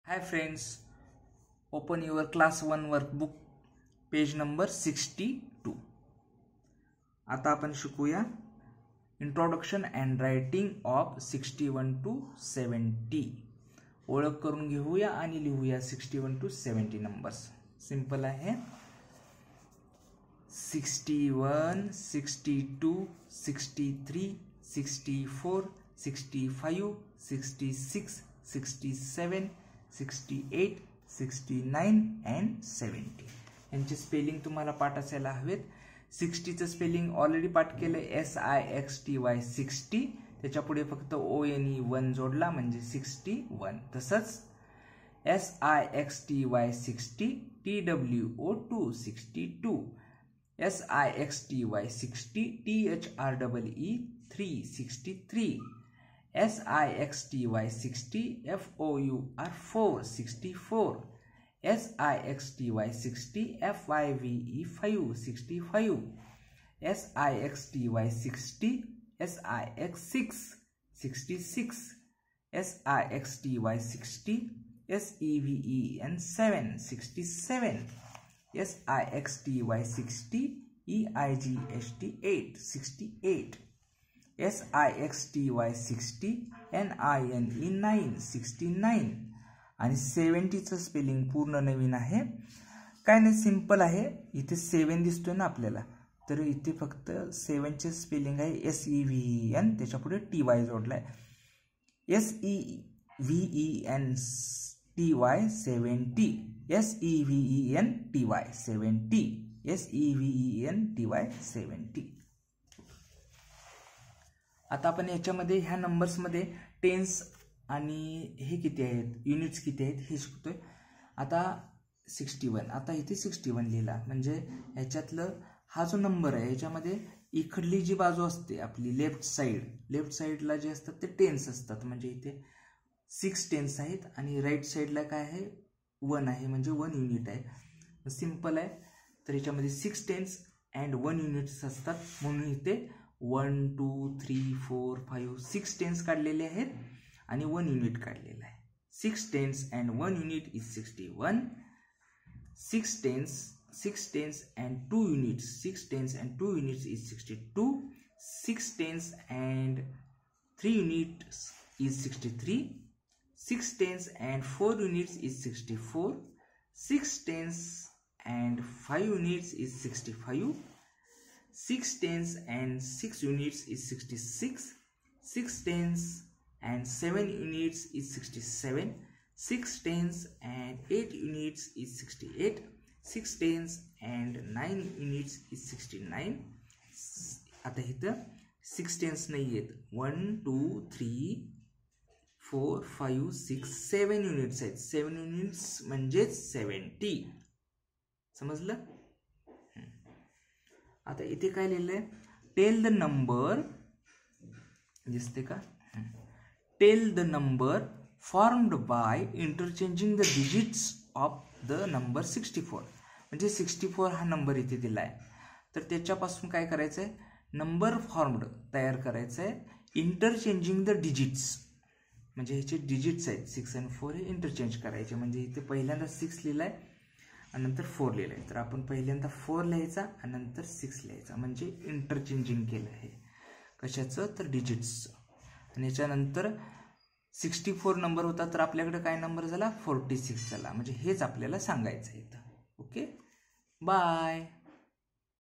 Hi friends, open your class 1 workbook page number 62. आता आपण शिकूया introduction and writing of 61 to 70. ओळख करून घेऊया आणि लिहूया 61 to 70 नंबर्स. सिंपल आहे. 61, 62, 63, 64, 65, 66, 67, 68, 69 and 70. यांचे स्पेलिंग तुम्हाला पाठ असायला हवेत. 60 चं स्पेलिंग ऑलरेडी पाठ केलं, SIXTY 60. त्याच्या पुढे फक्त ONE 1 जोडला म्हणजे 61. तसंच SIXTY 60, TWO 62, SIXTY 60, THREE 363, SIXTY 60, FOUR 464, SIXTY 60, FYVE 565, SIXTY 60, SIX 66, SIXTY 60, SEVEN 767, SIXTY 60, EIGHT 868, SIXTY 60, NINE 969. आणि 70 चं स्पेलिंग पूर्ण नवीन आहे. काय नाही, सिंपल आहे. इथे 7 दिसतोय ना आपल्याला, तर इथे फक्त 7 चे स्पेलिंग आहे SEVEN, त्याच्या पुढे TY जोडलाय. SEVEN TY 70, SEVEN TY 70, SEVEN TY 70. आता आपण याच्यामध्ये ह्या नंबर्स मध्ये टेन्स आणि हे किती आहेत, युनिट्स किती आहेत हे शिकतोय. आता 61, आता इथे 61 लिहिला म्हणजे ह्याच्यातलं हा जो नंबर आहे ह्याच्यामध्ये इकडली जी बाजू असते आपली लेफ्ट साईडला जे असतात ते टेन्स असतात. म्हणजे इथे 6 टेन्स आहेत आणि राईट साईडला काय आहे, 1 आहे, म्हणजे 1 युनिट आहे. सिंपल आहे. तर ह्याच्यामध्ये 6 टेन्स अँड 1 युनिट्स असतात, म्हणून इथे 1 2 3 4 5 6 टेन्स काढलेले आहेत आणि 1 युनिट काढलेला आहे. 6 tens and 1 unit is 61. 6 tens and 2 units, 6 tens and 2 units is 62. 6 tens and 3 units is 63. 6 tens and 4 units is 64. 6 tens and 5 units is 65. 6 tens and 6 units is 66. 6 tens and 7 units is 67. 6 tens and 8 units is 68. 6 tens and 9 units is 69. आता इथं 6 tens नाही आहेत. 1 2 3 4 5 6 7 units आहेत. 7 units म्हणजे 70. समजलं? आता इथे काय लिहिलंय, टेल द नंबर, दिसते का, tell the number formed by interchanging the digits of the number 64. म्हणजे 64 हा नंबर इथे दिलाय, तर त्याच्यापासून काय करायचंय, नंबर फॉर्म्ड तयार करायचंय इंटरचेंजिंग द डिजिट्स. म्हणजे ह्याचे डिजिट्स आहेत 6 आणि 4 हे इंटरचेंज करायचे. म्हणजे इथे पहिल्यांदा 6 लिहिलाय आणि नंतर 4 लिहिलंय, तर आपण पहिल्यांदा 4 लिहायचा आणि नंतर 6 लिहायचा, म्हणजे इंटरचेंजिंग केलं आहे. कशाचं, तर डिजिट्सचं. आणि याच्यानंतर 64 नंबर होता, तर आपल्याकडे काय नंबर झाला, 46 झाला. म्हणजे हेच आपल्याला सांगायचं आहे इथं. Okay, bye.